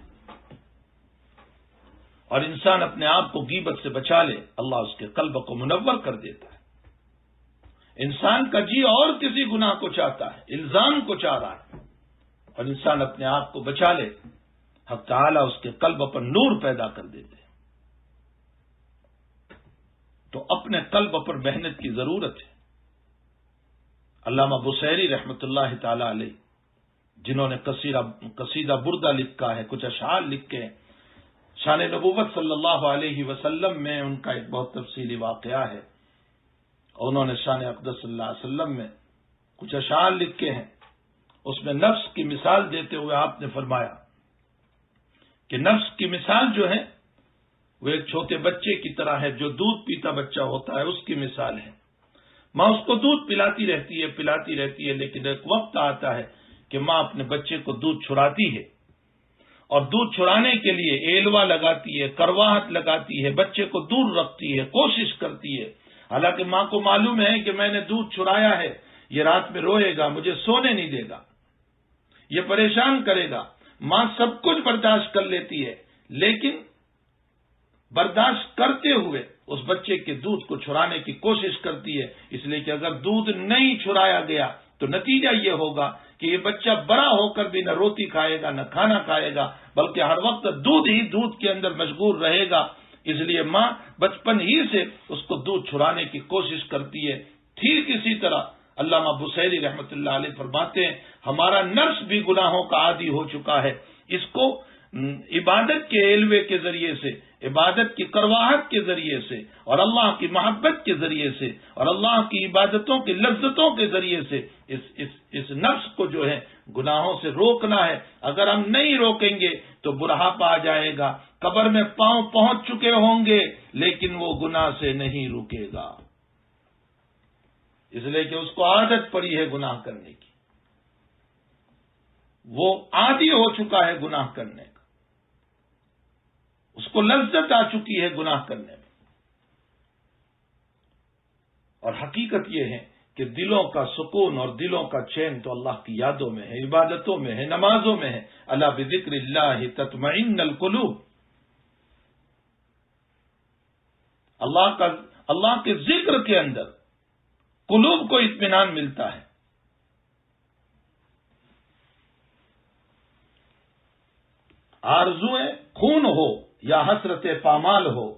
اور انسان اپنے آپ کو غیبت سے بچا لے، اللہ اس کے قلب کو منور کر دیتا ہے۔ انسان کا جی اور کسی گناہ کو چاہتا ہے، الزام کو چاہ رہا ہے، اور انسان اپنے آپ کو بچا لے، حق تعالیٰ اس کے قلب پر نور پیدا کر دیتے ہیں۔ تو اپنے قلب پر محنت کی ضرورت ہے۔ علامہ بصیری رحمۃ اللہ تعالی علیہ، جنہوں نے قصیدہ بردہ لکھا ہے، کچھ اشعار لکھے ہیں شان نبوت صلی اللہ علیہ وسلم میں، ان کا ایک بہت تفصیلی واقعہ ہے۔ انہوں نے شان اقدس صلی اللہ علیہ وسلم میں کچھ اشعار لکھے ہیں۔ اس میں نفس کی مثال دیتے ہوئے آپ نے فرمایا کہ نفس کی مثال جو ہے وہ ایک چھوٹے بچے کی طرح ہے، جو دودھ پیتا بچہ ہوتا ہے، اس کی مثال ہے۔ ماں اس کو دودھ پلاتی رہتی ہے، لیکن ایک وقت آتا ہے کہ ماں اپنے بچے کو دودھ چھڑاتی ہے، اور دودھ چھڑانے کے لیے ایلوا لگاتی ہے، کرواہٹ لگاتی ہے، بچے کو دور رکھتی ہے، کوشش کرتی ہے، حالانکہ ماں کو معلوم ہے کہ میں نے دودھ چھڑایا ہے، یہ رات میں روئے گا، مجھے سونے نہیں دے گا، یہ پریشان کرے گا۔ ماں سب کچھ برداشت کر لیتی ہے، لیکن برداشت کرتے ہوئے اس بچے کے دودھ کو چھڑانے کی کوشش کرتی ہے، اس لیے کہ اگر دودھ نہیں چھڑایا گیا تو نتیجہ یہ ہوگا کہ یہ بچہ بڑا ہو کر بھی نہ روٹی کھائے گا، نہ کھانا کھائے گا، بلکہ ہر وقت دودھ کے اندر مشغول رہے گا۔ اس لیے ماں بچپن ہی سے اس کو دودھ چھڑانے کی کوشش کرتی ہے۔ ٹھیک اسی طرح علامہ بصیری رحمۃ اللہ علیہ فرماتے ہیں، ہمارا نفس بھی گناہوں کا عادی ہو چکا ہے، اس کو عبادت کے ایلوے کے ذریعے سے، عبادت کی کرواہٹ کے ذریعے سے، اور اللہ کی محبت کے ذریعے سے، اور اللہ کی عبادتوں کی لذتوں کے ذریعے سے اس نفس کو جو ہے گناہوں سے روکنا ہے۔ اگر ہم نہیں روکیں گے تو بڑھاپا آ جائے گا، قبر میں پاؤں پہنچ چکے ہوں گے، لیکن وہ گناہ سے نہیں رکے گا، اس لیے کہ اس کو عادت پڑی ہے گناہ کرنے کی، وہ عادی ہو چکا ہے گناہ کرنے کا، اس کو لذت آ چکی ہے گناہ کرنے میں۔ اور حقیقت یہ ہے کہ دلوں کا سکون اور دلوں کا چین تو اللہ کی یادوں میں ہے، عبادتوں میں ہے، نمازوں میں ہے۔ الا بذکر اللہ تطمئن القلوب۔ اللہ کے ذکر کے اندر قلوب کو اطمینان ملتا ہے. آرزوئیں خون ہو یا حسرت پامال ہو،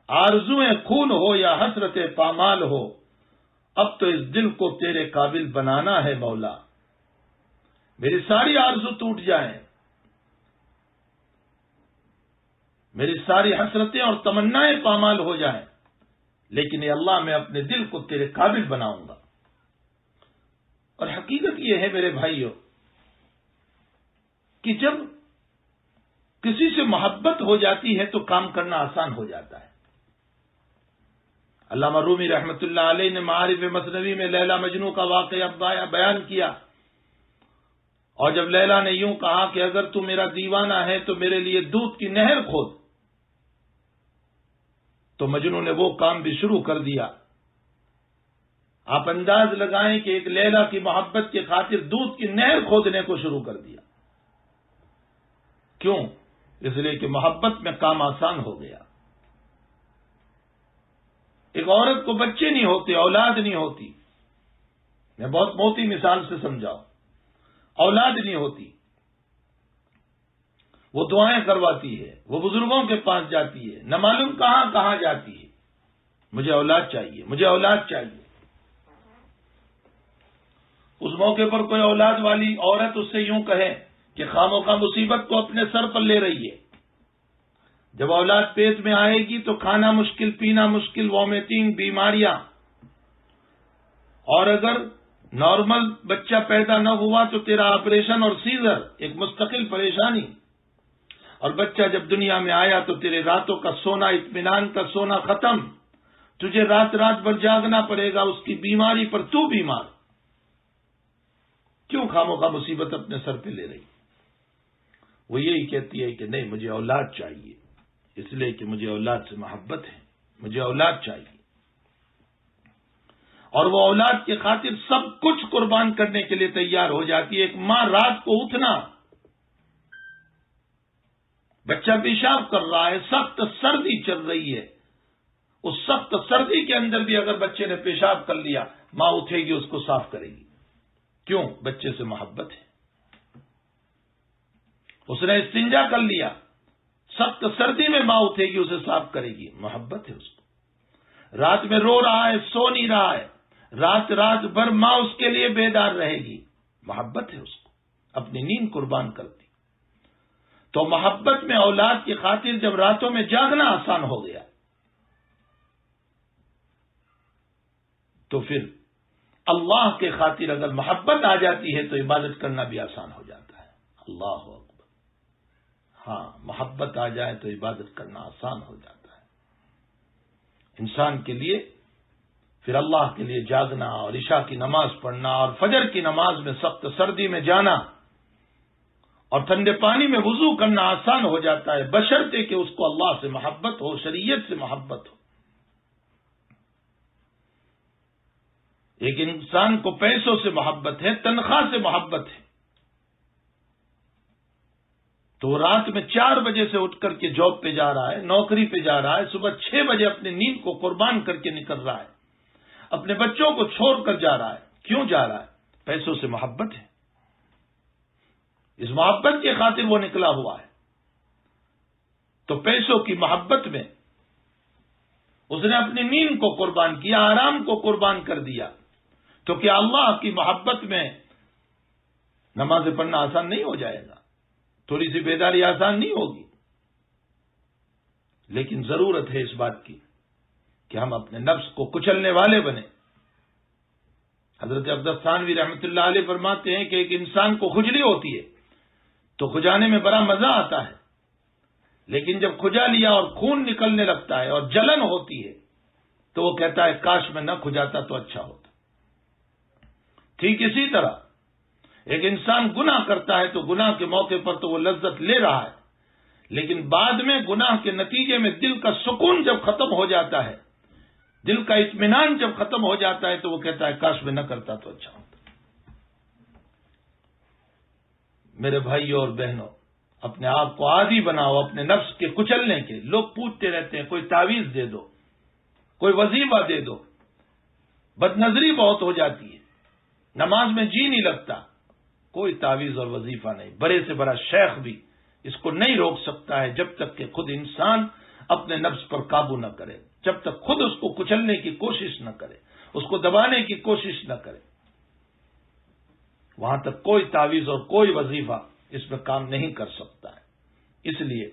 آرزوئیں خون ہو یا حسرت پامال ہو، اب تو اس دل کو تیرے قابل بنانا ہے مولا. میری ساری آرزو ٹوٹ جائیں، میری ساری حسرتیں اور تمنائیں پامال ہو جائیں، لیکن اے اللہ میں اپنے دل کو تیرے قابل بناؤں گا. اور حقیقت یہ ہے میرے بھائیوں کہ جب کسی سے محبت ہو جاتی ہے تو کام کرنا آسان ہو جاتا ہے. علامہ رومی رحمۃ اللہ علیہ نے معارف مثنوی میں لیلا مجنو کا واقعہ بیان کیا، اور جب لیلا نے یوں کہا کہ اگر تو میرا دیوانہ ہے تو میرے لیے دودھ کی نہر کھود، تو مجنو نے وہ کام بھی شروع کر دیا. آپ انداز لگائیں کہ ایک لیلا کی محبت کی خاطر دودھ کی نہر کھودنے کو شروع کر دیا. کیوں؟ اس لیے کہ محبت میں کام آسان ہو گیا. ایک عورت کو بچے نہیں ہوتے، اولاد نہیں ہوتی، میں بہت موٹی مثال سے سمجھاؤں، اولاد نہیں ہوتی، وہ دعائیں کرواتی ہے، وہ بزرگوں کے پاس جاتی ہے، نہ معلوم کہاں کہاں جاتی ہے، مجھے اولاد چاہیے، مجھے اولاد چاہیے. اس موقع پر کوئی اولاد والی عورت اس سے یوں کہے کہ خاموخواہ مصیبت کو اپنے سر پر لے رہی ہے. جب اولاد پیٹ میں آئے گی تو کھانا مشکل، پینا مشکل، وومیٹنگ، بیماریاں، اور اگر نارمل بچہ پیدا نہ ہوا تو تیرا آپریشن اور سیزر، ایک مستقل پریشانی. اور بچہ جب دنیا میں آیا تو تیرے راتوں کا سونا، اطمینان کا سونا ختم، تجھے رات رات بھر جاگنا پڑے گا اس کی بیماری پر، تو بیمار. کیوں خاموخواہ مصیبت اپنے سر پہ لے رہی؟ وہ یہی کہتی ہے کہ نہیں، مجھے اولاد چاہیے، اس لیے کہ مجھے اولاد سے محبت ہے، مجھے اولاد چاہیے. اور وہ اولاد کی خاطر سب کچھ قربان کرنے کے لیے تیار ہو جاتی ہے. ایک ماں رات کو اٹھنا، بچہ پیشاب کر رہا ہے، سخت سردی چل رہی ہے، اس سخت سردی کے اندر بھی اگر بچے نے پیشاب کر لیا، ماں اٹھے گی، اس کو صاف کرے گی. کیوں؟ بچے سے محبت ہے. اس نے استنجا کر لیا، سخت سردی میں ماں اٹھے گی، اسے صاف کرے گی، محبت ہے اس کو. رات میں رو رہا ہے، سو نہیں رہا ہے، رات رات بھر ماں اس کے لیے بیدار رہے گی، محبت ہے اس کو، اپنی نیند قربان کرتی. تو محبت میں اولاد کی خاطر جب راتوں میں جاگنا آسان ہو گیا تو پھر اللہ کے خاطر اگر محبت آ جاتی ہے تو عبادت کرنا بھی آسان ہو جاتا ہے. اللہ اکبر. ہاں، محبت آ جائے تو عبادت کرنا آسان ہو جاتا ہے. انسان کے لیے پھر اللہ کے لیے جاگنا اور عشاء کی نماز پڑھنا اور فجر کی نماز میں سخت سردی میں جانا اور ٹھنڈے پانی میں وضو کرنا آسان ہو جاتا ہے، بشرطے کہ اس کو اللہ سے محبت ہو، شریعت سے محبت ہو. ایک انسان کو پیسوں سے محبت ہے، تنخواہ سے محبت ہے، تو وہ رات میں 4 بجے سے اٹھ کر کے جاب پہ جا رہا ہے، نوکری پہ جا رہا ہے، صبح 6 بجے اپنی نیند کو قربان کر کے نکل رہا ہے، اپنے بچوں کو چھوڑ کر جا رہا ہے. کیوں جا رہا ہے؟ پیسوں سے محبت ہے. اس محبت کی خاطر وہ نکلا ہوا ہے. تو پیسوں کی محبت میں اس نے اپنی نیند کو قربان کیا، آرام کو قربان کر دیا. تو کیا اللہ کی محبت میں نماز پڑھنا آسان نہیں ہو جائے گا؟ تھوڑی سی بیداری آسان نہیں ہوگی؟ لیکن ضرورت ہے اس بات کی کہ ہم اپنے نفس کو کچلنے والے بنیں. حضرت عبداللہ تھانوی رحمۃ اللہ علیہ فرماتے ہیں کہ ایک انسان کو کھجلی ہوتی ہے تو کھجانے میں بڑا مزہ آتا ہے، لیکن جب کھجا لیا اور خون نکلنے لگتا ہے اور جلن ہوتی ہے تو وہ کہتا ہے کاش میں نہ کھجاتا تو اچھا ہوتا. ٹھیک اسی طرح ایک انسان گناہ کرتا ہے تو گناہ کے موقع پر تو وہ لذت لے رہا ہے، لیکن بعد میں گناہ کے نتیجے میں دل کا سکون جب ختم ہو جاتا ہے، دل کا اطمینان جب ختم ہو جاتا ہے تو وہ کہتا ہے کاش میں نہ کرتا تو اچھا ہوتا. میرے بھائیوں اور بہنوں، اپنے آپ کو عادی بناؤ اپنے نفس کے کچلنے کے. لوگ پوچھتے رہتے ہیں کوئی تعویذ دے دو. کوئی وظیفہ دے دو. بد نظری بہت ہو جاتی ہے، نماز میں جی نہیں لگتا. کوئی تعویذ اور وظیفہ نہیں. بڑے سے بڑا شیخ بھی اس کو نہیں روک سکتا ہے جب تک کہ خود انسان اپنے نفس پر قابو نہ کرے، جب تک خود اس کو کچلنے کی کوشش نہ کرے، اس کو دبانے کی کوشش نہ کرے. وہاں تک کوئی تعویذ اور کوئی وظیفہ اس میں کام نہیں کر سکتا ہے. اس لیے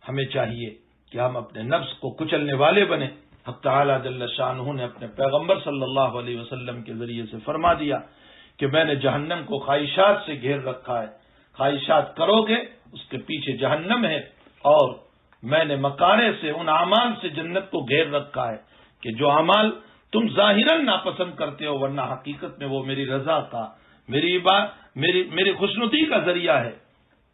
ہمیں چاہیے کہ ہم اپنے نفس کو کچلنے والے بنیں. حق تعالی جل شانہ نے اپنے پیغمبر صلی اللہ علیہ وسلم کے ذریعے سے فرما دیا کہ میں نے جہنم کو خواہشات سے گھیر رکھا ہے. خواہشات کرو گے اس کے پیچھے جہنم ہے، اور میں نے مکارے سے ان اعمال سے جنت کو گھیر رکھا ہے کہ جو اعمال تم ظاہراً ناپسند کرتے ہو ورنہ حقیقت میں وہ میری رضا کا، میری خوشنودی کا ذریعہ ہے،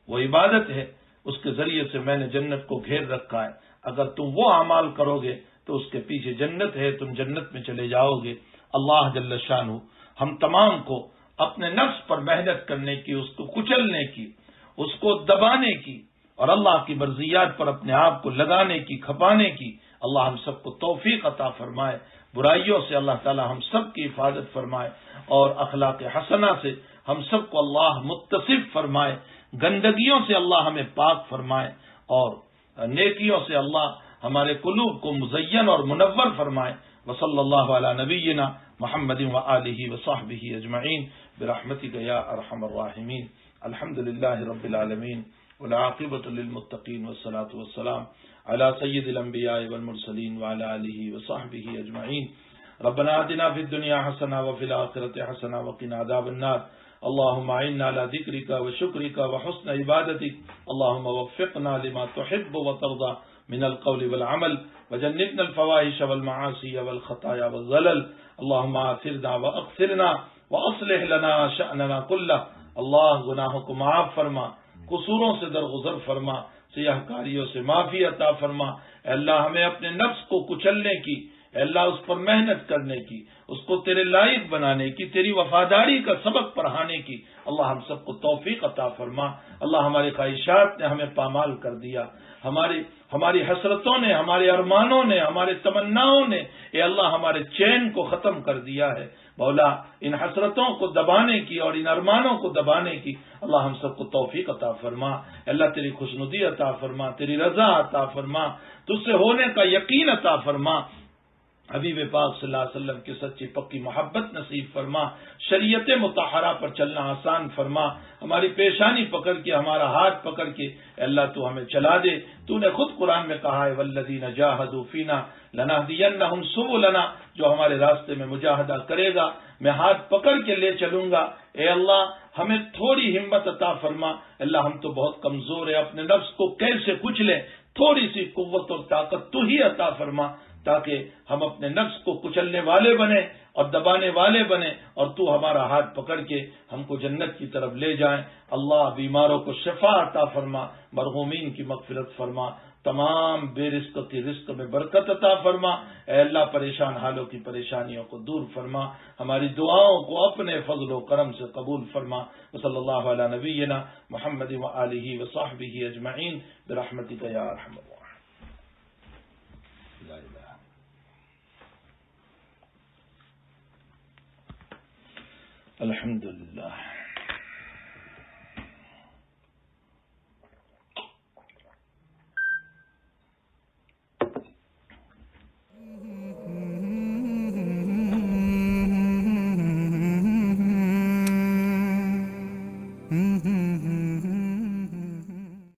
وہ عبادت ہے. اس کے ذریعے سے میں نے جنت کو گھیر رکھا ہے. اگر تم وہ اعمال کرو گے تو اس کے پیچھے جنت ہے، تم جنت میں چلے جاؤ گے. اللہ جل شانہ ہم تمام کو اپنے نفس پر محنت کرنے کی، اس کو کچلنے کی، اس کو دبانے کی، اور اللہ کی مرضیات پر اپنے آپ کو لگانے کی، کھپانے کی اللہ ہم سب کو توفیق عطا فرمائے. برائیوں سے اللہ تعالی ہم سب کی حفاظت فرمائے، اور اخلاق حسنہ سے ہم سب کو اللہ متصف فرمائے. گندگیوں سے اللہ ہمیں پاک فرمائے، اور نیکیوں سے اللہ ہمارے قلوب کو مزین اور منور فرمائے. وصلی اللہ علی نبینا محمد وآلہ وصحبہ اجمعین برحمتک یا ارحم الراحمین. الحمد للہ رب العالمین والعاقبۃ للمتقین والصلاة والسلام علی سید الانبیاء والمرسلین وعلی آلہ وصحبہ اجمعین. ربنا آتنا فی الدنیا حسنہ وفی الآخرۃ حسنہ وقنا عذاب النار. اللهم اعنا على ذكرك وشكرك وحسن عبادتك. اللهم وفقنا لما تحب وترضى من القول والعمل، وجنبنا الفواحش والمعاصي والخطايا والزلل. اللهم آثرنا واغفرنا واصلح لنا شأننا كله. اللہ گناہوں کو معاف فرما، قصوروں سے درگزر فرما، سیاہ کاریوں سے معافی عطا فرما. اے اللہ ہمیں اپنے نفس کو کچلنے کی، اے اللہ اس پر محنت کرنے کی، اس کو تیرے لائق بنانے کی، تیری وفاداری کا سبق پڑھانے کی اللہ ہم سب کو توفیق عطا فرما. اللہ ہماری خواہشات نے ہمیں پامال کر دیا، ہماری حسرتوں نے، ہمارے ارمانوں نے، ہمارے تمناؤں نے اے اللہ ہمارے چین کو ختم کر دیا ہے. مولا ان حسرتوں کو دبانے کی اور ان ارمانوں کو دبانے کی اللہ ہم سب کو توفیق عطا فرما. اللہ تیری خوشنودی عطا فرما، تیری رضا عطا فرما، تجھ سے ہونے کا یقین عطا فرما. حبیب پاک صلی اللہ علیہ وسلم کی سچی پکی محبت نصیب فرما. شریعت مطہرہ پر چلنا آسان فرما. ہماری پیشانی پکڑ کے، ہمارا ہاتھ پکڑ کے اے اللہ تو ہمیں چلا دے. تو نے خود قرآن میں کہا ہے والذین جاہدوا فینا لنہدینہم سبلنا، جو ہمارے راستے میں مجاہدہ کرے گا میں ہاتھ پکڑ کے لے چلوں گا. اے اللہ ہمیں تھوڑی ہمت عطا فرما. اللہ ہم تو بہت کمزور ہیں، اپنے نفس کو کیسے کچلیں، تھوڑی سی قوت اور طاقت تو ہی عطا فرما تاکہ ہم اپنے نفس کو کچلنے والے بنیں اور دبانے والے بنیں، اور تو ہمارا ہاتھ پکڑ کے ہم کو جنت کی طرف لے جائیں. اللہ بیماروں کو شفا عطا فرما، مرحومین کی مغفرت فرما، تمام بے رزق کی رزق میں برکت عطا فرما. اے اللہ پریشان حالوں کی پریشانیوں کو دور فرما، ہماری دعاؤں کو اپنے فضل و کرم سے قبول فرما. وصلی اللہ علی نبینا محمد وآلہ وصحبہ اجمعین برحمتک یا ارحم الراحمین. الحمد للہ.